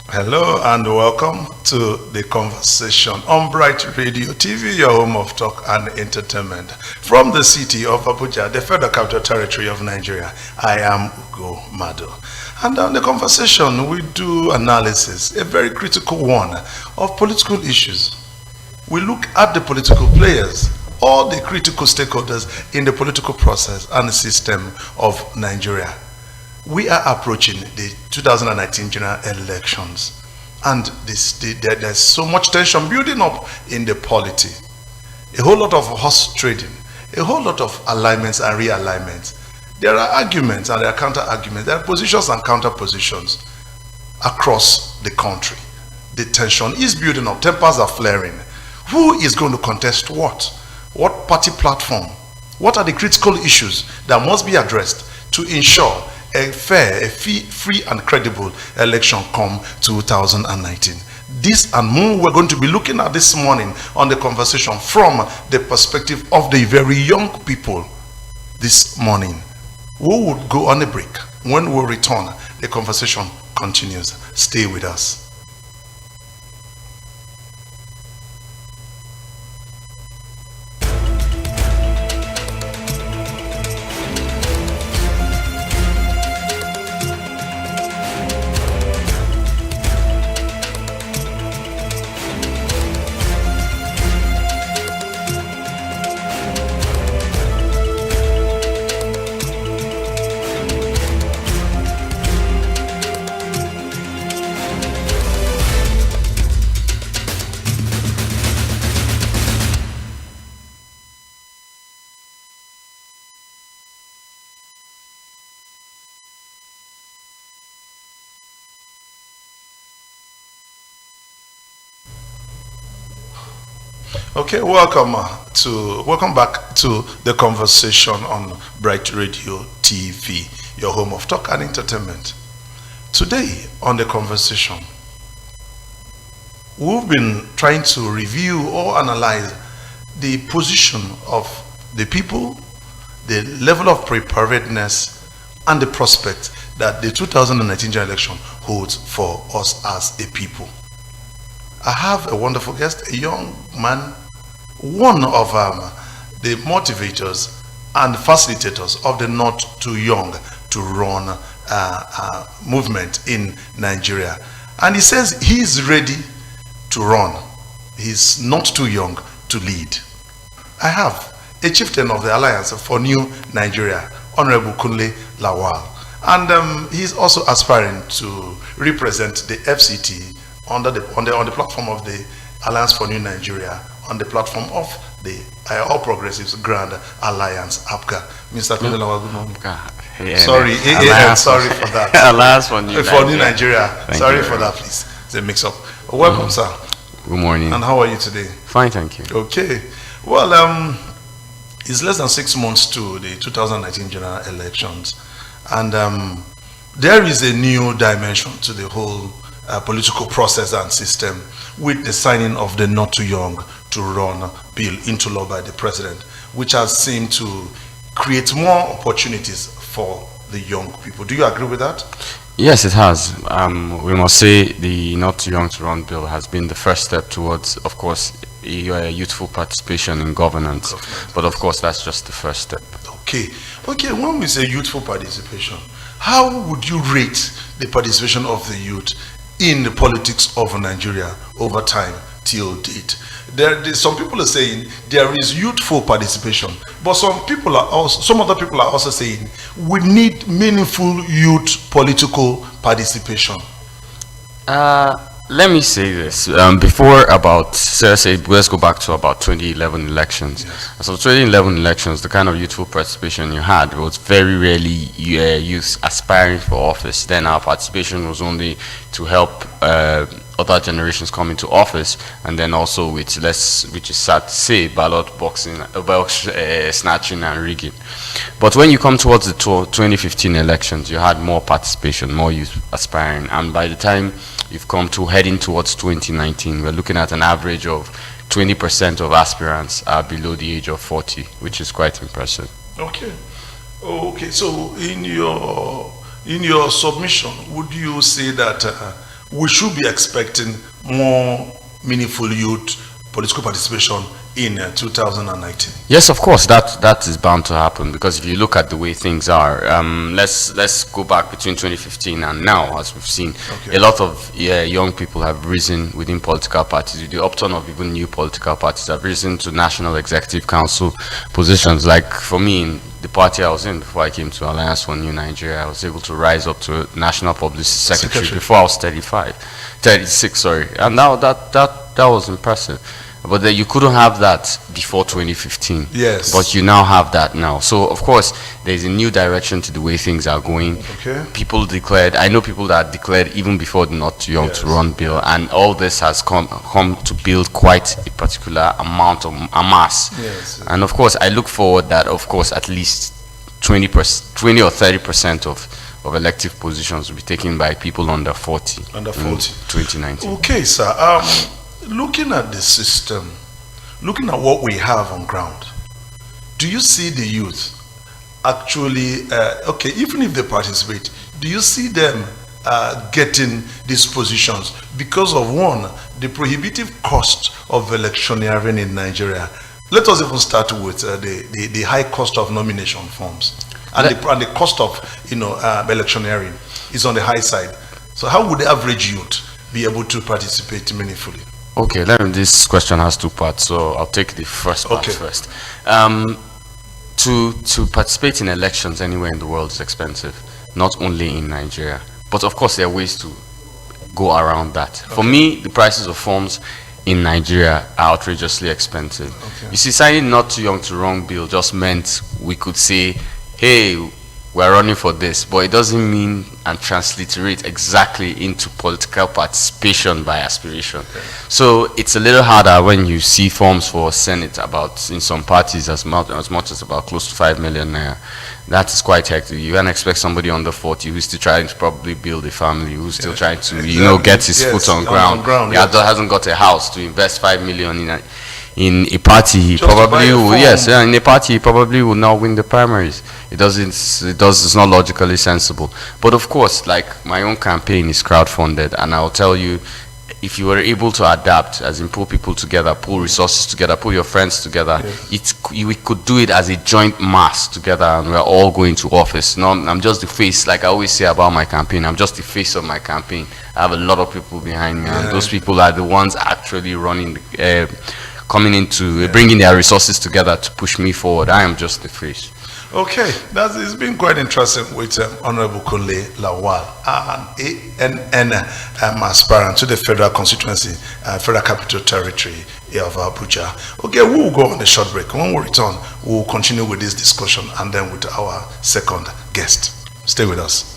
Hello and welcome to the conversation on Bright Radio TV, your home of talk and entertainment. From the city of Abuja, the Federal Capital Territory of Nigeria, I am Ugo Mado. And on the conversation, we do analysis, a very critical one, of political issues. We look at the political players, all the critical stakeholders in the political process and the system of Nigeria. We are approaching the 2019 general elections, and there's so much tension building up in the polity. A whole lot of horse trading, a whole lot of alignments and realignments. There are arguments and there are counter arguments. There are positions and counter positions across the country. The tension is building up. Tempers are flaring. Who is going to contest what? What party platform? What are the critical issues that must be addressed to ensure a fair, free and credible election come 2019? This and more we're going to be looking at this morning on the conversation from the perspective of the very young people this morning. We would go on a break. When we return, the conversation continues. Stay with us. Okay, welcome back to the conversation on Bright Radio TV, your home of talk and entertainment. Today on the conversation, we've been trying to review or analyze the position of the people, the level of preparedness, and the prospect that the 2019 general election holds for us as a people. I have a wonderful guest, a young man, one of the motivators and facilitators of the Not Too Young to Run movement in Nigeria. And he says he's ready to run. He's not too young to lead. I have a chieftain of the Alliance for New Nigeria, Honorable Kunle Lawal. And he's also aspiring to represent the FCT on the platform of the Alliance for New Nigeria, on the platform of the All Progressives Grand Alliance, APGA. Mr. Kunle Lawal, good morning. Sorry, sorry for that. Alliance for New Nigeria. Sorry for that, please. It's a mix-up. Welcome, sir. Good morning. And how are you today? Fine, thank you. Okay. Well, it's less than 6 months to the 2019 general elections, and there is a new dimension to the whole political process and system with the signing of the Not Too Young to Run bill into law by the president, which has seemed to create more opportunities for the young people. Do you agree with that? Yes, it has. We must say the Not Too Young to Run bill has been the first step towards, of course, youthful participation in governance. But of course, that's just the first step. Okay. When we say youthful participation, how would you rate the participation of the youth in the politics of Nigeria over time till date? Some people are saying there is youthful participation, but some other people are also saying we need meaningful youth political participation. Let me say this. Let's go back to about 2011 elections. Yes. So 2011 elections, the kind of youthful participation you had was very rarely youth aspiring for office. Then our participation was only to help other generations come into office, and then also with less, which is sad to say, ballot snatching and rigging. But when you come towards the 2015 elections, you had more participation, more youth aspiring, and by the time you've come to heading towards 2019, we're looking at an average of 20% of aspirants are below the age of 40, which is quite impressive. Okay. So in your submission, would you say that we should be expecting more meaningful youth political participation in 2019. Yes, of course, that is bound to happen, because if you look at the way things are, let's go back between 2015 and now, as we've seen, a lot of young people have risen within political parties. With the upturn of even new political parties have risen to National Executive Council positions. Like for me, in the party I was in before I came to Alliance for New Nigeria, I was able to rise up to National Publicity Secretary before I was 36, sorry, and now that was impressive. But then you couldn't have that before 2015. Yes. But you now have that now. So of course there's a new direction to the way things are going. Okay. People declared, I know people that declared even before the Not Too Young to Run bill, and all this has come to build quite a particular amount of a mass. Yes. And of course I look forward that of course at least 20 or 30% of elective positions will be taken by people under 40. Under 40. 2019. Okay, sir. Looking at the system, looking at what we have on ground, do you see the youth actually, okay, even if they participate, do you see them getting these positions because of, one, the prohibitive cost of electioneering in Nigeria? Let us even start with the high cost of nomination forms, and the cost of electioneering is on the high side. So how would the average youth be able to participate meaningfully? Okay, this question has two parts, so I'll take the first part first. To participate in elections anywhere in the world is expensive, not only in Nigeria. But of course, there are ways to go around that. Okay. For me, the prices of forms in Nigeria are outrageously expensive. Okay. You see, signing Not Too Young to Run bill just meant we could say, hey, we're running for this, but it doesn't mean and transliterate exactly into political participation by aspiration. Okay. So it's a little harder when you see forms for Senate about, in some parties, as much as about close to 5 million naira. That is quite hectic. You can't expect somebody under 40 who's still trying to probably build a family, who's still trying to, get his foot on ground. Hasn't got a house to invest 5 million in a party. He probably will, in a party he probably will not win the primaries. It's not logically sensible. But of course, like my own campaign is crowdfunded, and I'll tell you, if you were able to adapt, as in pull people together, pull resources together, pull your friends together, we could do it as a joint mass together, and we're all going to office. No, I'm just the face, like I always say about my campaign, I'm just the face of my campaign. I have a lot of people behind me, and those people are the ones actually running coming into bringing their resources together to push me forward. I am just the face. Okay, it's been quite interesting with Honorable Kunle Lawal, and aspirant to the federal constituency, Federal Capital Territory of Abuja. Okay, we will go on a short break. When we return, we will continue with this discussion and then with our second guest. Stay with us.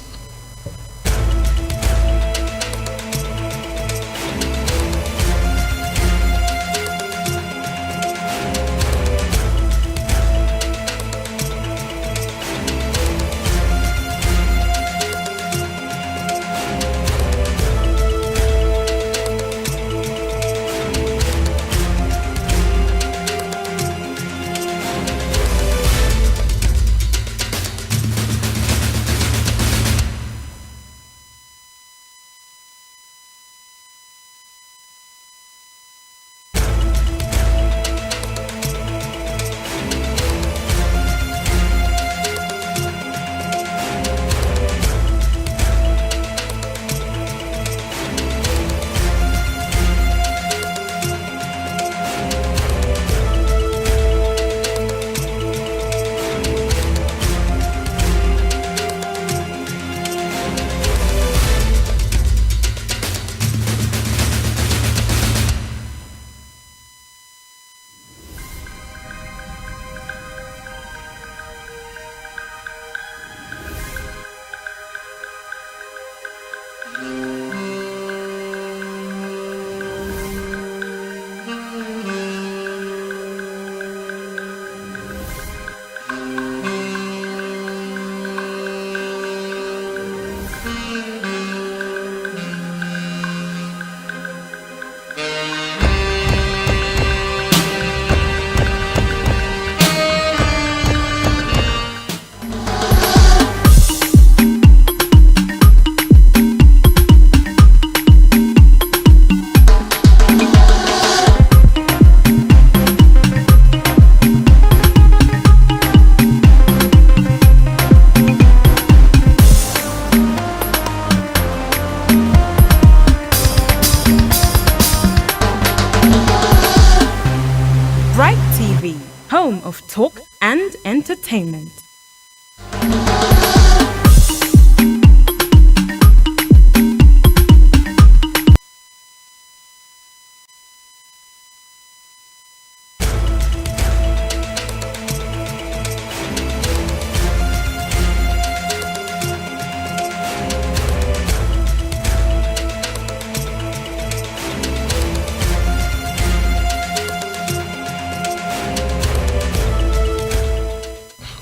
Bright TV, home of talk and entertainment.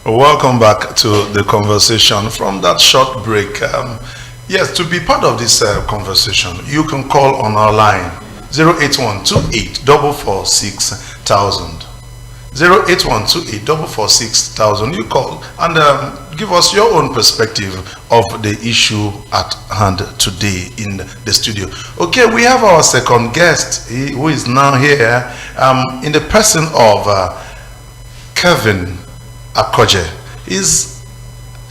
Welcome back to the conversation from that short break. Yes, to be part of this conversation, you can call on our line 08128446000. 08128446000. You call and give us your own perspective of the issue at hand today in the studio. Okay, we have our second guest who is now here in the person of Kevin Akoje. Is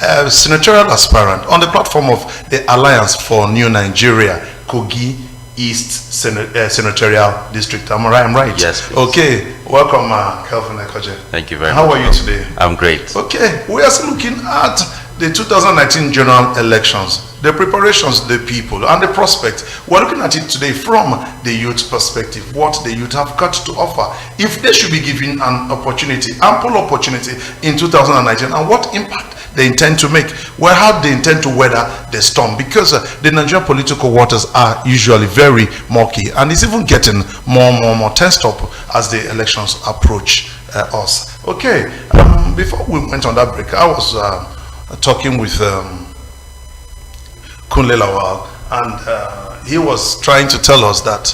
a senatorial aspirant on the platform of the Alliance for New Nigeria, Kogi East Senatorial District. I'm right? Yes, please. Okay, welcome, Kelvin Akoje. Thank you very much. How are you today? I'm great. Okay, we are still looking at the 2019 general elections, the preparations, the people, and the prospect. We're looking at it today from the youth perspective, what the youth have got to offer, if they should be given an opportunity, ample opportunity in 2019, and what impact they intend to make, well, how they intend to weather the storm, because the Nigerian political waters are usually very murky, and it's even getting more tensed up as the elections approach us. Okay, before we went on that break, I was talking with Kunle Lawal, and he was trying to tell us that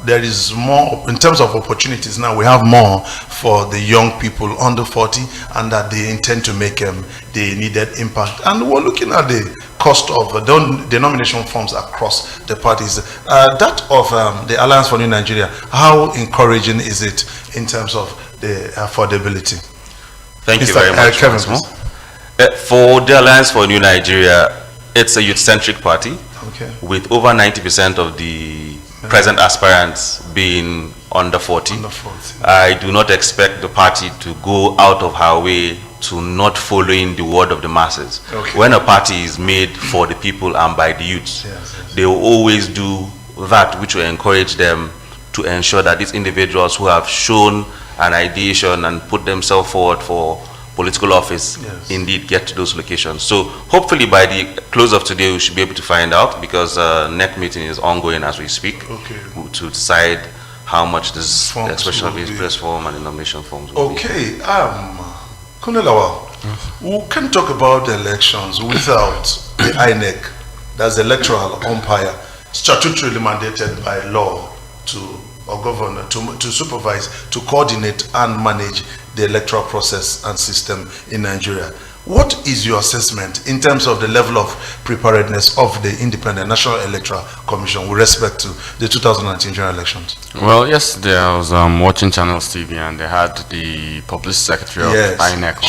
there is more in terms of opportunities. Now we have more for the young people under 40, and that they intend to make the needed impact. And we're looking at the cost of the nomination forms across the parties. That of the Alliance for New Nigeria, how encouraging is it in terms of the affordability? Thank you very much. Kevin, for the Alliance for New Nigeria, it's a youth-centric party, okay, with over 90% of the present aspirants being under 40. I do not expect the party to go out of her way to not following the word of the masses. Okay. When a party is made for the people and by the youths, yes. they will always do that which will encourage them to ensure that these individuals who have shown an ideation and put themselves forward for political office, yes, indeed get to those locations. So hopefully by the close of today we should be able to find out, because NEC meeting is ongoing as we speak, okay, to decide how much this Forms expression of will be. interest form and the nomination forms will be. Okay, Kunle Lawal, we can talk about the elections without the INEC, that's the electoral umpire, statutorily mandated by law to or governor to supervise, to coordinate and manage the electoral process and system in Nigeria. What is your assessment in terms of the level of preparedness of the Independent National Electoral Commission with respect to the 2019 general elections? Well, yesterday I was watching Channels TV, and they had the publicity secretary of INEC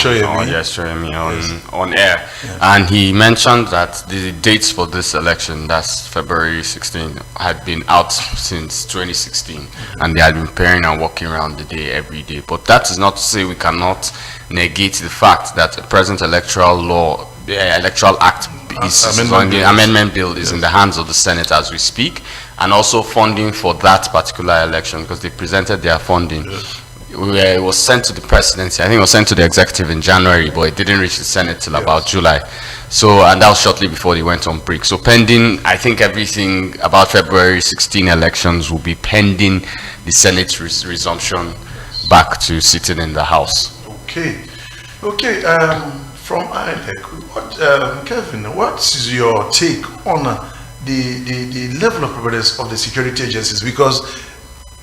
on air. Yes. And he mentioned that the dates for this election, that's February 16, had been out since 2016, and they had been preparing and working around the day every day. But that is not to say we cannot negate the fact that the present electoral law, the electoral act the amendment bill is in the hands of the Senate as we speak, and also funding for that particular election, because they presented their funding. It was sent to the presidency. I think it was sent to the executive in January, but it didn't reach the Senate till about July. So, and that was shortly before they went on break. So pending, I think everything about February 16 elections will be pending the Senate's resumption back to sitting in the House. Okay. From INEC, Kevin, what is your take on the level of preparedness of the security agencies? Because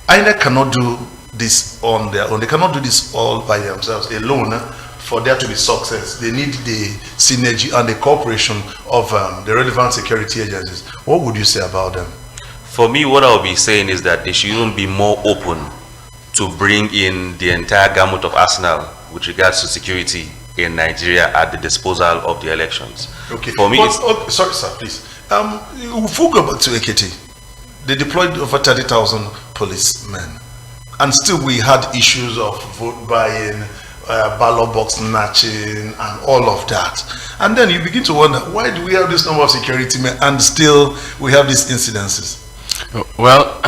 INEC cannot do this on their own. They cannot do this all by themselves alone. For there to be success, they need the synergy and the cooperation of the relevant security agencies. What would you say about them? For me, what I'll be saying is that they should even be more open to bring in the entire gamut of arsenal with regards to security in Nigeria at the disposal of the elections. Okay. For me, sorry, sir, please. If we go back to AKT, they deployed over 30,000 policemen. and still we had issues of vote buying, ballot box snatching, and all of that. And then you begin to wonder, why do we have this number of security men and still we have these incidences? Well,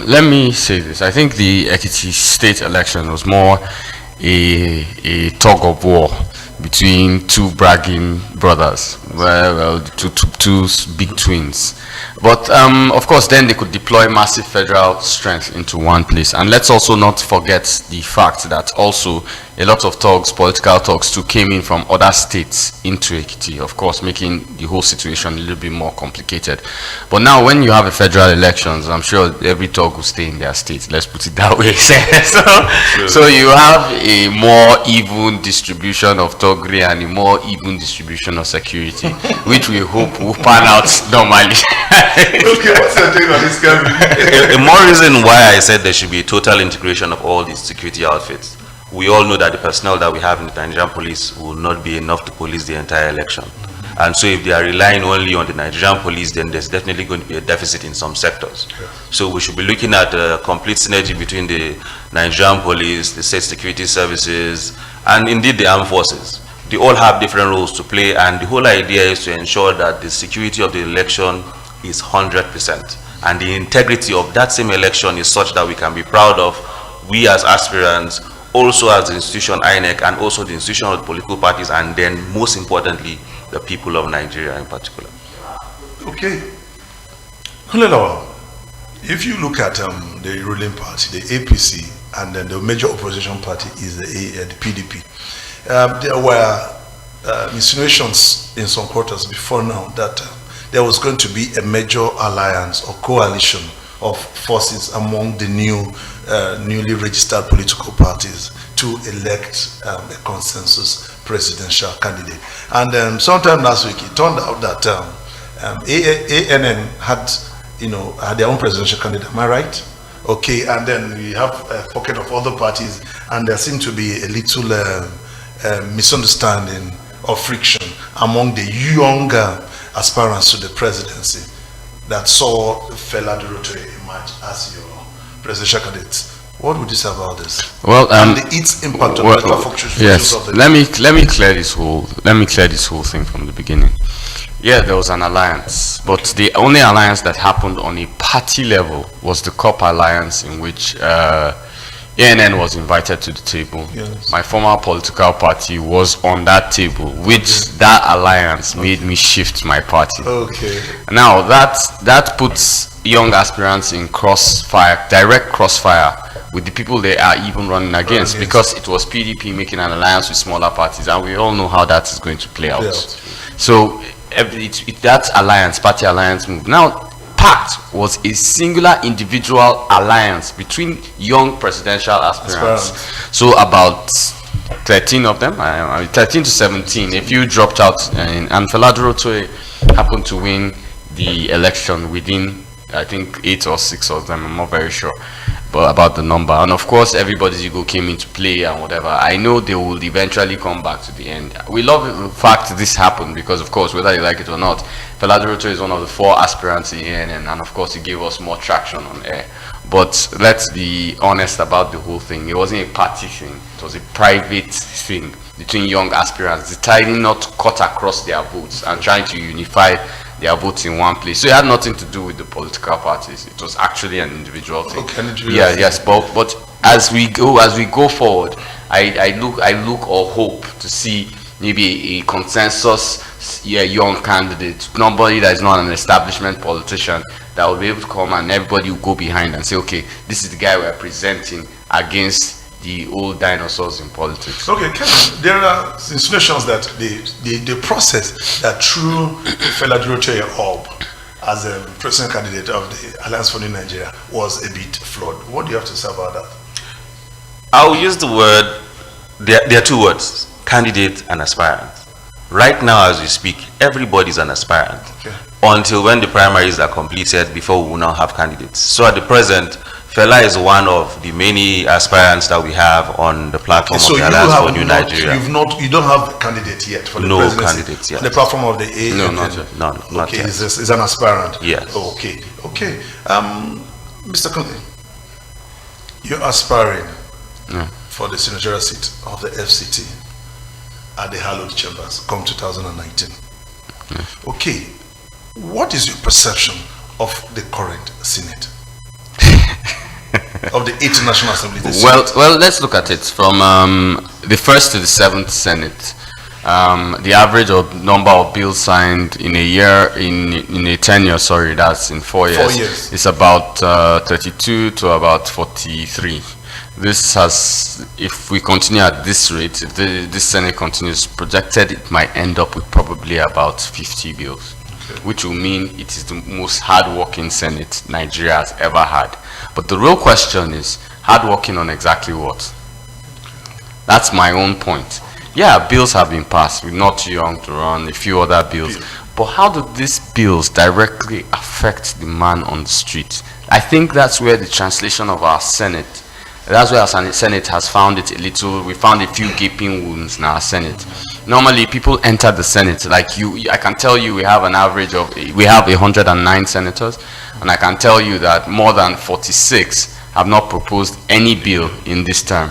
let me say this. I think the Ekiti state election was more a tug of war between two bragging brothers, well, two big twins. But of course, then they could deploy massive federal strength into one place. And let's also not forget the fact that also a lot of thugs, political thugs too, came in from other states into Ekiti, of course, making the whole situation a little bit more complicated. But now when you have a federal elections, I'm sure every thug will stay in their state. Let's put it that way. So you have a more even distribution of thuggery and a more even distribution of security, which we hope will pan out normally. Okay, what's your take on this, Kevin? A more reason why I said there should be a total integration of all these security outfits. We all know that the personnel that we have in the Nigerian police will not be enough to police the entire election. And so if they are relying only on the Nigerian police, then there's definitely going to be a deficit in some sectors. So we should be looking at a complete synergy between the Nigerian police, the state security services, and indeed the armed forces. They all have different roles to play, and the whole idea is to ensure that the security of the election is 100%. And the integrity of that same election is such that we can be proud of, we as aspirants, also as the institution INEC, and also the institution of the political parties, and then most importantly, the people of Nigeria in particular. Okay. Hulelo, if you look at the ruling party, the APC, and then the major opposition party is the PDP, there were insinuations in some quarters before now that there was going to be a major alliance or coalition of forces among the newly registered political parties to elect a consensus presidential candidate. And sometime last week, it turned out that ANN had their own presidential candidate. Am I right? Okay, and then we have a pocket of other parties, and there seemed to be a little misunderstanding or friction among the younger aspirants to the presidency that saw Fela Durotue emerge as your presidential candidate. What would you say about this? Well, and its impact on the fluctuations yes. of the Let me clear this whole thing from the beginning. Yeah, there was an alliance, but the only alliance that happened on a party level was the COP alliance, in which ANN was invited to the table. Yes. My former political party was on that table, which that alliance made me shift my party. Okay. Now that puts young aspirants in direct crossfire with the people they are even running against, because it was PDP making an alliance with smaller parties, and we all know how that is going to play out. So that alliance, party alliance move. Now, PACT was a singular individual alliance between young presidential aspirants. So about 13 of them, 13 to 17. A few dropped out, and Fela Durotue happened to win the election within, I think, 8 or 6 of them. I'm not very sure about the number. And of course, everybody's ego came into play and whatever. I know they will eventually come back to the end. We love the fact this happened because, of course, whether you like it or not, Fela Durotue is one of the 4 aspirants in ANN, and of course, it gave us more traction on air. But let's be honest about the whole thing. It wasn't a party thing. It was a private thing between young aspirants deciding not to cut across their votes and trying to unify their votes in one place. So it had nothing to do with the political parties. It was actually an individual thing. Okay, yes, but as we go forward, I look or hope to see maybe a consensus young candidate, somebody that is not an establishment politician, that will be able to come and everybody will go behind and say, okay, this is the guy we're presenting against the old dinosaurs in politics. Okay, Kevin, there are insinuations that the process that threw Fela Durotue up as a president candidate of the Alliance for New Nigeria was a bit flawed. What do you have to say about that? I'll use the word, there are 2 words, candidate and aspirant. Right now as we speak, everybody's an aspirant. Okay. Until when the primaries are completed, before we will now have candidates. So at the present, Fela is one of the many aspirants that we have on the platform of the Alliance for New Nigeria. You don't have a candidate yet for the no presidency? candidates yet. On the platform of the A? No, not yet. No, not okay, yet. Is an aspirant? Yes. Okay. Mr. Kunle, You're aspiring for the senatorial seat of the FCT at the hallowed chambers come 2019. Okay, what is your perception of the current Senate? Of the 8th National Assembly? Well, let's look at it from the 1st to the 7th Senate. The average of number of bills signed in a year, in a tenure, sorry, that's in 4 years, 4 years. is about 32 to about 43. This has, if we continue at this rate, if this Senate continues projected, it might end up with probably about 50 bills, which will mean it is the most hard-working Senate Nigeria has ever had. But the real question is, hard-working on exactly what? That's my own point. Yeah, bills have been passed. We're not too young to run a few other bills. But how do these bills directly affect the man on the street? I think that's where the translation of our Senate, that's where our Senate has found it a little, we found a few gaping wounds in our Senate. Normally, people enter the Senate, like I can tell you we have an average of, we have 109 senators, and I can tell you that more than 46 have not proposed any bill in this term.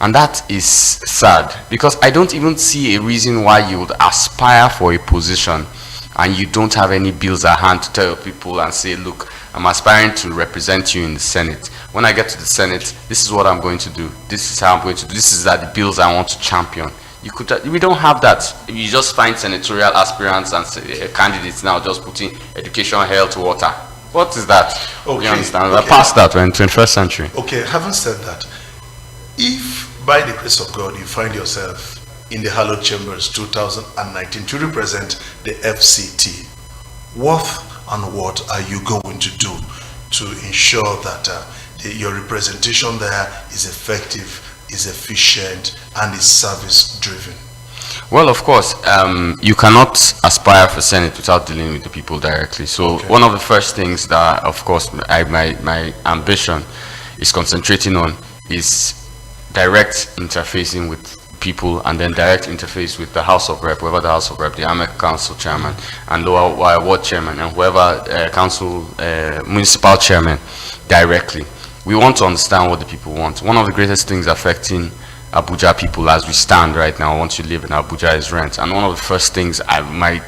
And that is sad, because I don't even see a reason why you would aspire for a position and you don't have any bills at hand to tell your people and say, look, I'm aspiring to represent you in the Senate. When I get to the Senate, this is what I'm going to do. This is how I'm going to do. This is the bills I want to champion. We don't have that. You just find senatorial aspirants and candidates now just putting education, health, water. What is that? Okay. You understand? We're past that. We're in 21st century. Okay, having said that, if by the grace of God you find yourself in the hallowed chambers 2019 to represent the FCT, what and what are you going to do to ensure that your representation there is effective, is efficient, and is service driven? Well, of course, you cannot aspire for Senate without dealing with the people directly. So one of the first things that, of course, my ambition is concentrating on is direct interfacing with people, and then direct interface with the House of Rep, whoever the House of Rep, the AMEC Council Chairman, and lower ward chairman, and whoever council municipal chairman directly. We want to understand what the people want. One of the greatest things affecting Abuja people as we stand right now, once you live in Abuja, is rent. And one of the first things my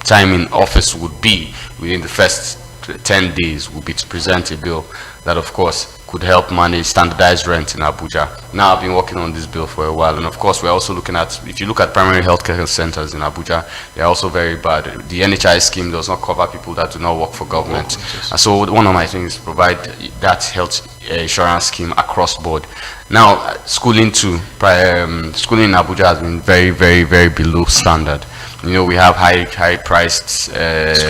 time in office would be, within the first 10 days, would be to present a bill that, of course, could help manage standardized rent in Abuja. Now, I've been working on this bill for a while, and of course, we're also looking at, if you look at primary healthcare centers in Abuja, they're also very bad. The NHI scheme does not cover people that do not work for government. And so one of my things is provide that health insurance scheme across board. Now, schooling in Abuja has been very, very, very below standard. You know, we have high-priced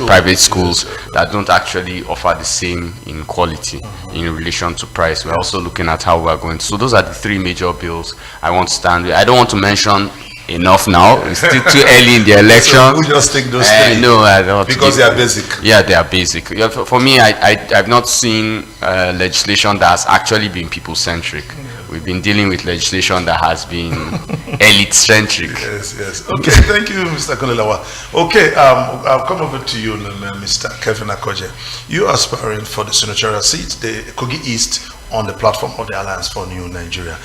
private schools that don't actually offer the same in quality in relation to price. We're also looking at how we're going to. So those are the three major bills I want to stand with. I don't want to mention enough now. It's still too early in the election. So we just take those three. No, I don't. Because they are basic. Yeah, they are basic. Yeah, for me, I've not seen legislation that has actually been people-centric. We've been dealing with legislation that has been elite-centric. Yes. Okay, thank you, Mr. Konelawa. Okay, I'll come over to you, Mr. Kevin Akoje. You are aspiring for the senatorial seat, the Kogi East, on the platform of the Alliance for New Nigeria.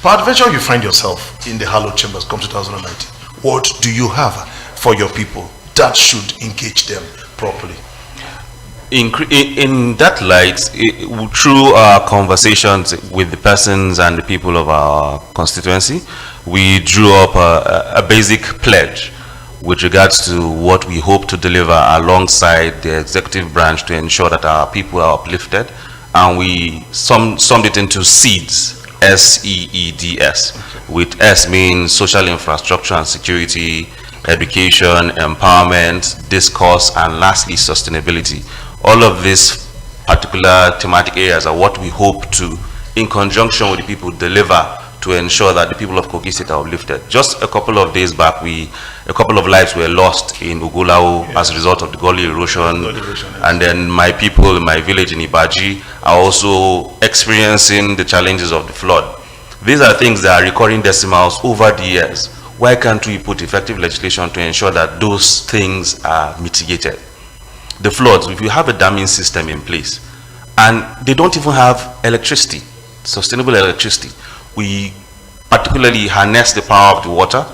Per adventure, you find yourself in the hallowed chambers come 2019. What do you have for your people that should engage them properly? In that light, through our conversations with the persons and the people of our constituency, we drew up a basic pledge with regards to what we hope to deliver alongside the executive branch to ensure that our people are uplifted, and we summed it into SEEDS, S-E-E-D-S, with S means social infrastructure and security, education, empowerment, discourse, and lastly, sustainability. All of these particular thematic areas are what we hope to, in conjunction with the people, deliver to ensure that the people of Kogi State are uplifted. Just a couple of days back, a couple of lives were lost in Ugulao as a result of the gully erosion. And then my people in my village in Ibaji are also experiencing the challenges of the flood. These are things that are recurring decimals over the years. Why can't we put effective legislation to ensure that those things are mitigated? The floods, if you have a damming system in place and they don't even have electricity, sustainable electricity. We particularly harness the power of the water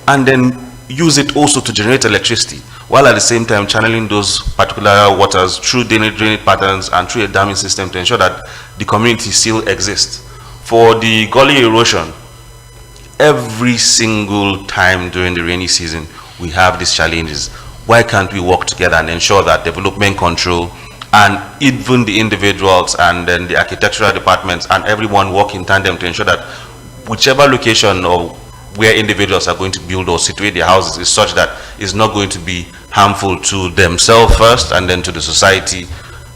and then use it also to generate electricity, while at the same time channeling those particular waters through drainage patterns and through a damming system to ensure that the community still exists. For the gully erosion, every single time during the rainy season, we have these challenges. Why can't we work together and ensure that development control and even the individuals and then the architectural departments and everyone work in tandem to ensure that whichever location or where individuals are going to build or situate their houses is such that it's not going to be harmful to themselves first and then to the society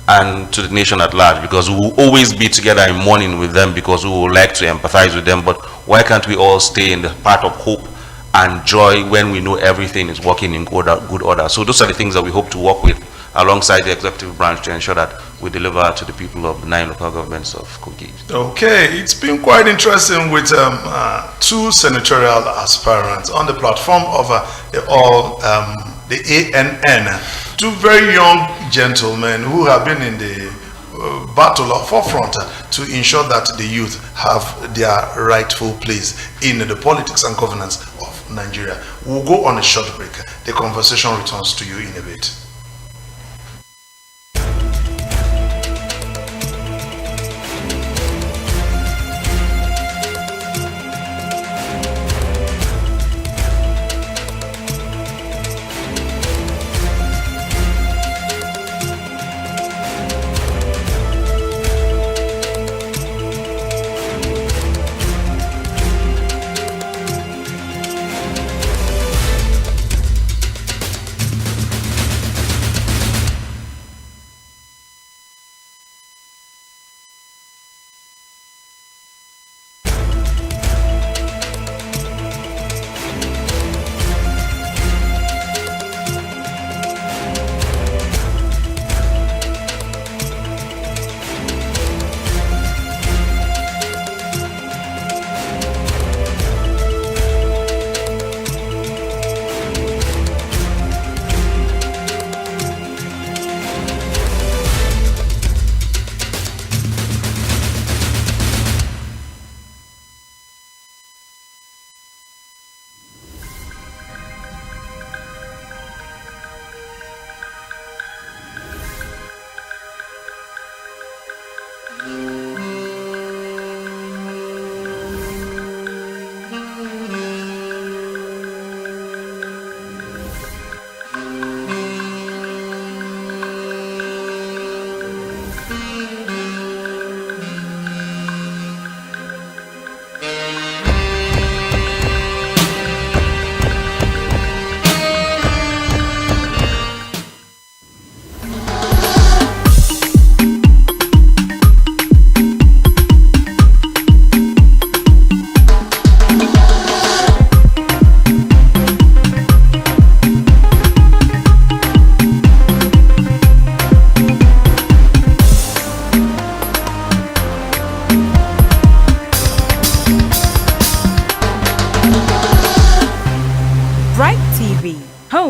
and to the nation at large, because we will always be together in mourning with them because we would like to empathize with them. But why can't we all stay in the path of hope and joy when we know everything is working in good order? So those are the things that we hope to work with alongside the executive branch to ensure that we deliver to the people of the 9 local governments of Kogi. Okay, it's been quite interesting with 2 senatorial aspirants on the platform of the ANN, 2 very young gentlemen who have been in the battle or forefront to ensure that the youth have their rightful place in the politics and governance of Nigeria. We'll go on a short break. The conversation returns to you in a bit.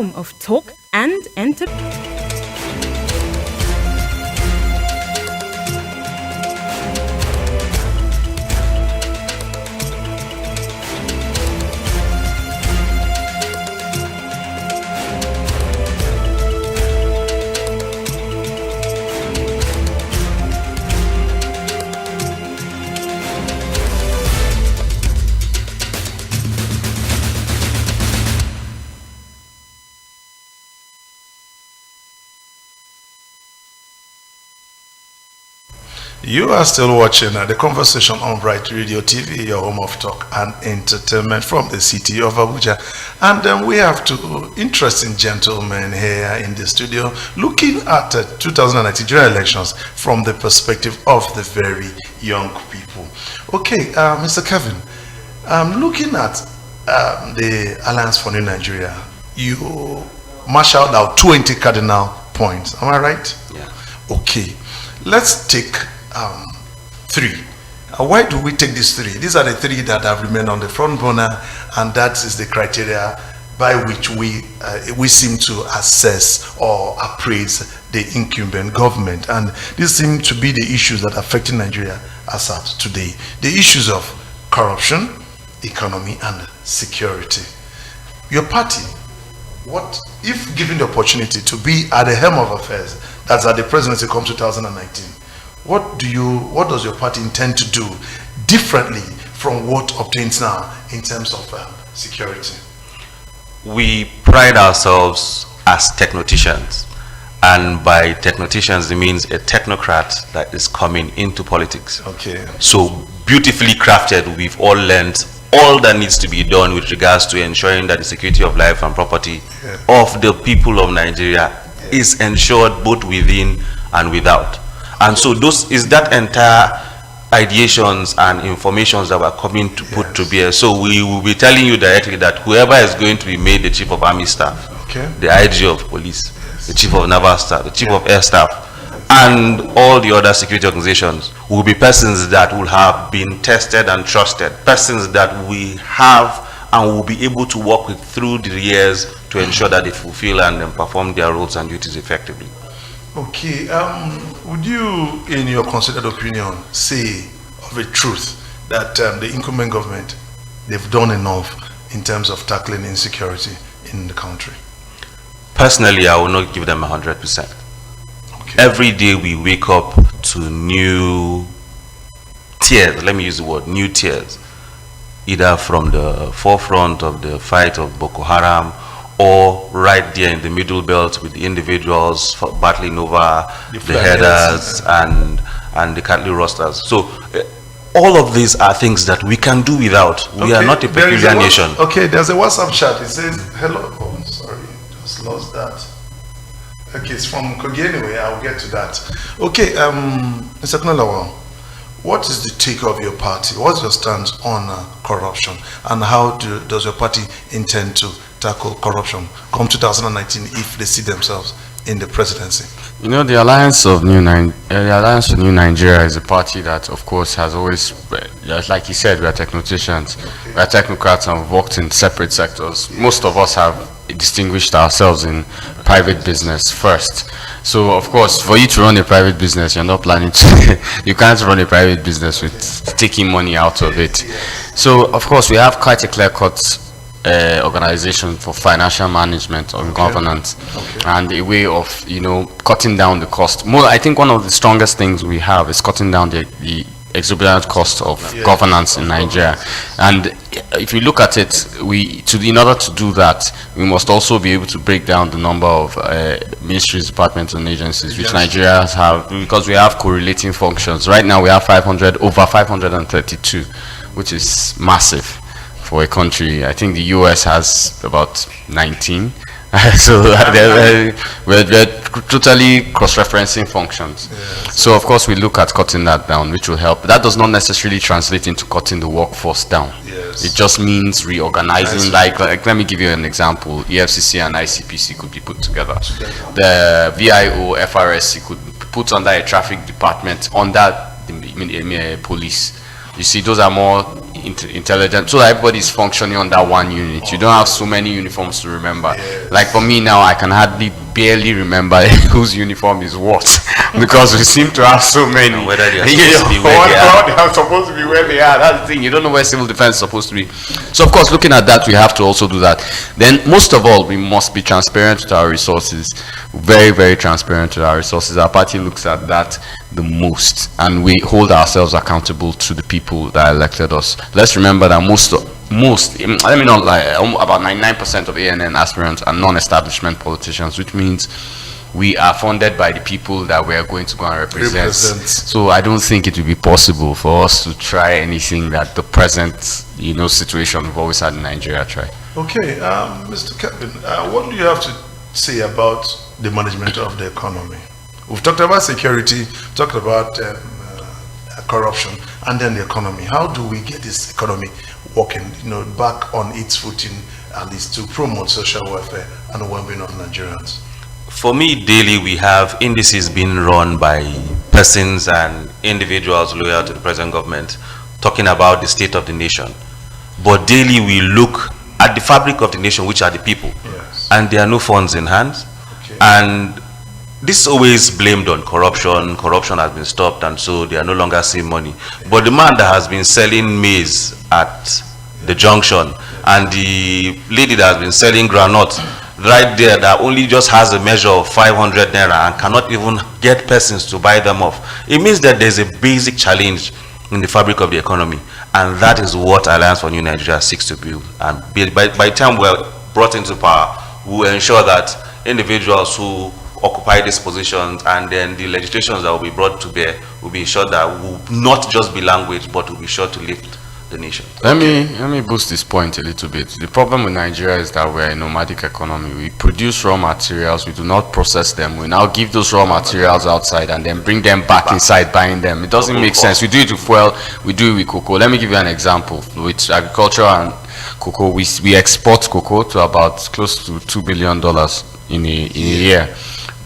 home of talk and entertainment. You are still watching the conversation on Bright Radio TV, your home of talk and entertainment from the city of Abuja. And we have two interesting gentlemen here in the studio looking at 2019 general elections from the perspective of the very young people. Okay, Mr. Kevin, looking at the Alliance for New Nigeria, you marshaled out 20 cardinal points. Am I right? Yeah. Okay, let's take three. Why do we take these three? These are the three that have remained on the front burner, and that is the criteria by which we seem to assess or appraise the incumbent government. And these seem to be the issues that are affecting Nigeria as at today. The issues of corruption, economy, and security. Your party, what if given the opportunity to be at the helm of affairs, that's at the presidency come 2019, what does your party intend to do differently from what obtains now in terms of security? We pride ourselves as technicians, and by technicians it means a technocrat that is coming into politics. Okay. So beautifully crafted, we've all learned all that needs to be done with regards to ensuring that the security of life and property of the people of Nigeria is ensured both within and without. And so those is that entire ideations and informations that we're coming to put to bear. So we will be telling you directly that whoever is going to be made the chief of army staff, the IG of police, the chief of naval staff, the chief of air staff, and all the other security organizations will be persons that will have been tested and trusted, persons that we have and will be able to work with through the years to ensure that they fulfill and perform their roles and duties effectively. Okay, would you, in your considered opinion, say of a truth that the incumbent government, they've done enough in terms of tackling insecurity in the country? Personally, I will not give them 100%. Okay. Every day we wake up to new tears, let me use the word, new tears, either from the forefront of the fight of Boko Haram or right there in the middle belt with the individuals battling over the headers and the cattle rosters. So all of these are things that we can do without. We are not a peculiar nation. Okay, there's a WhatsApp chat. It says, hello. Oh, sorry, just lost that. Okay, it's from Kogi anyway. I'll get to that. Okay, Mr. Knolawa, what is the take of your party? What's your stance on corruption? And how does your party intend to tackle corruption come 2019 if they see themselves in the presidency? You know, the Alliance for New Nigeria is a party that, of course, has always, like you said, we are technicians, we are technocrats, and we've worked in separate sectors. Most of us have distinguished ourselves in private business first. So, of course, for you to run a private business, you're not planning to, you can't run a private business with taking money out of it. So, of course, we have quite a clear-cut organization for financial management and governance, and a way of, you know, cutting down the cost. I think one of the strongest things we have is cutting down the exorbitant cost of governance in Nigeria. And if you look at it, in order to do that, we must also be able to break down the number of ministries, departments, and agencies which Nigeria have, because we have correlating functions. Right now, we have over 532, which is massive for a country. I think the US has about 19. So we're totally cross-referencing functions. So of course we look at cutting that down, which will help. That does not necessarily translate into cutting the workforce down. It just means reorganizing. Like let me give you an example. EFCC and ICPC could be put together. The VIO, FRSC could be put under a traffic department, under the police. You see, those are more intelligent, so that everybody is functioning under one unit. You don't have so many uniforms to remember. Like for me now, I can barely remember whose uniform is what because we seem to have so many. And whether they are supposed to be where they are. They are supposed to be where they are. That's the thing. You don't know where civil defense is supposed to be. So of course, looking at that, we have to also do that. Then most of all, we must be transparent with our resources. Very, very transparent with our resources. Our party looks at that the most, and we hold ourselves accountable to the people that elected us. Let's remember that let me not lie, about 99% of ANN aspirants are non-establishment politicians, which means we are funded by the people that we are going to go and represent. So I don't think it will be possible for us to try anything that the present, situation we've always had in Nigeria try. Okay, Mr. Kevin, what do you have to say about the management of the economy? We've talked about security, talked about corruption, and then the economy. How do we get this economy working, back on its footing, at least to promote social welfare and the well-being of Nigerians? For me, daily we have indices being run by persons and individuals loyal to the present government, talking about the state of the nation. But daily we look at the fabric of the nation, which are the people. Yes. And there are no funds in hand. Okay. And this is always blamed on corruption. Corruption has been stopped, and so they are no longer seeing money. But the man that has been selling maize at the junction, and the lady that has been selling granite right there, that only just has a measure of 500 naira and cannot even get persons to buy them off. It means that there's a basic challenge in the fabric of the economy, and that is what Alliance for New Nigeria seeks to build. And by the time we're brought into power, we will ensure that individuals who occupy these positions, and then the legislations that will be brought to bear, will be ensured that will not just be language, but will be sure to lift the nation. Let me boost this point a little bit. The problem with Nigeria is that we're a nomadic economy. We produce raw materials, we do not process them. We now give those raw materials outside and then bring them back inside buying them. It doesn't make sense. We do it with fuel, we do it with cocoa. Let me give you an example. With agriculture and cocoa, we export cocoa to about close to $2 billion in a year.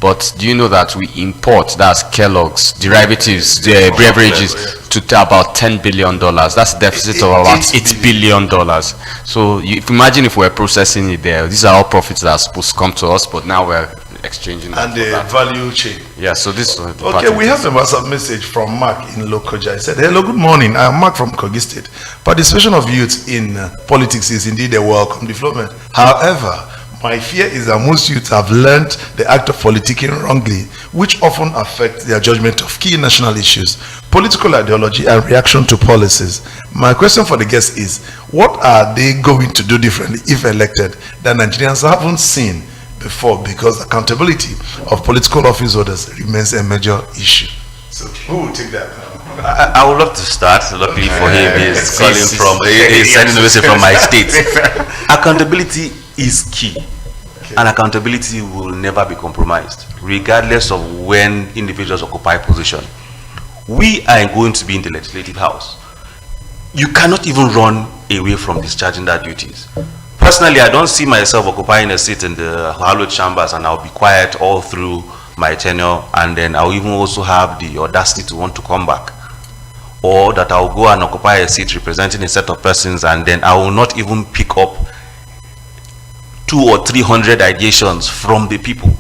But do you know that we import, that's Kellogg's, derivatives, beverages, to about $10 billion. That's a deficit of about $8 billion. So if imagine if we're processing it there, these are all profits that are supposed to come to us, but now we're exchanging them. And the value chain. Yeah, so this okay, we have a WhatsApp message from Mark in Lokoja. He said, hello, good morning. I am Mark from Kogi State. Participation of youth in politics is indeed a welcome development. However, my fear is that most youths have learned the act of politicking wrongly, which often affects their judgment of key national issues, political ideology, and reaction to policies. My question for the guest is, what are they going to do differently if elected that Nigerians haven't seen before, because accountability of political office holders remains a major issue? So who will take that now? I would love to start. Luckily for him, he's sending a message from my state. Accountability is key. And accountability will never be compromised, regardless of when individuals occupy position. We are going to be in the legislative house. You cannot even run away from discharging their duties. Personally, I don't see myself occupying a seat in the hallowed chambers and I'll be quiet all through my tenure, and then I'll even also have the audacity to want to come back. Or that I'll go and occupy a seat representing a set of persons, and then I will not even pick up 200 or 300 ideations from the people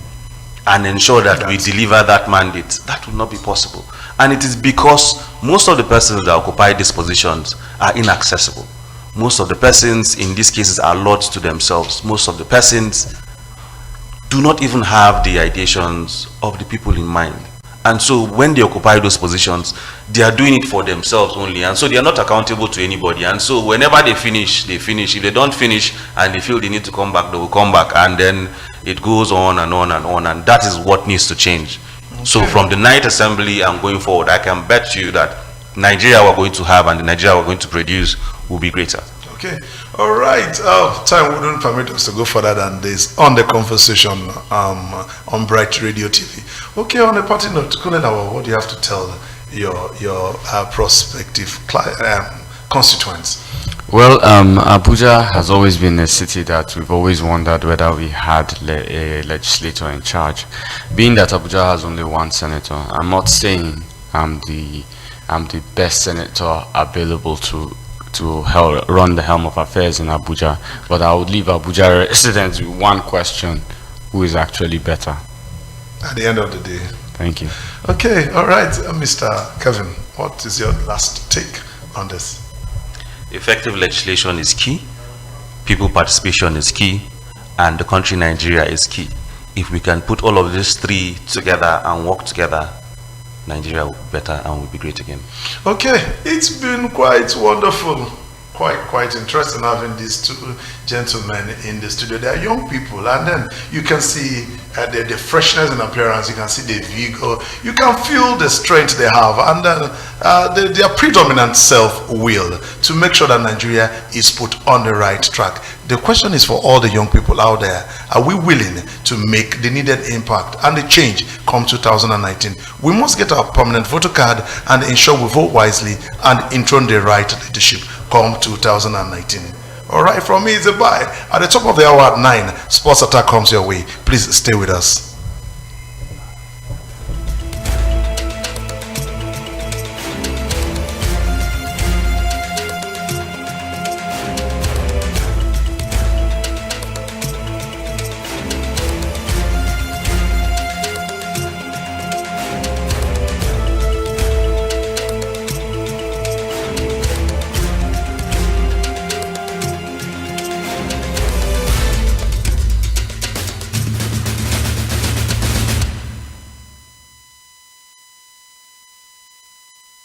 and ensure that we deliver that mandate. That will not be possible. And it is because most of the persons that occupy these positions are inaccessible. Most of the persons in these cases are lords to themselves. Most of the persons do not even have the ideations of the people in mind. And so when they occupy those positions, they are doing it for themselves only. And so they are not accountable to anybody. And so whenever they finish, they finish. If they don't finish and they feel they need to come back, they will come back. And then it goes on and on and on. And that is what needs to change. Okay. So from the Ninth Assembly and going forward, I can bet you that Nigeria we're going to have and the Nigeria we're going to produce will be greater. Okay, all right. Time wouldn't permit us to go further than this on the conversation on Bright Radio TV. Okay, on a party note, Kunenawa, what do you have to tell your prospective constituents? Well, Abuja has always been a city that we've always wondered whether we had a legislator in charge. Being that Abuja has only one senator, I'm not saying I'm the best senator available to run the helm of affairs in Abuja, but I would leave Abuja residents with one question: who is actually better? At the end of the day. Thank you. Okay, all right, Mr. Kevin, what is your last take on this? Effective legislation is key, people participation is key, and the country Nigeria is key. If we can put all of these three together and work together, Nigeria will be better and will be great again. Okay, it's been quite wonderful, quite interesting having these two gentlemen in the studio. They are young people, and then you can see the freshness in appearance, you can see the vigor, you can feel the strength they have, and then their predominant self-will to make sure that Nigeria is put on the right track. The question is for all the young people out there: are we willing to make the needed impact and the change come 2019? We must get our permanent voter card and ensure we vote wisely and enthrone the right leadership come 2019. All right, from me it's a bye. At the top of the hour at 9, Sports Attack comes your way. Please stay with us.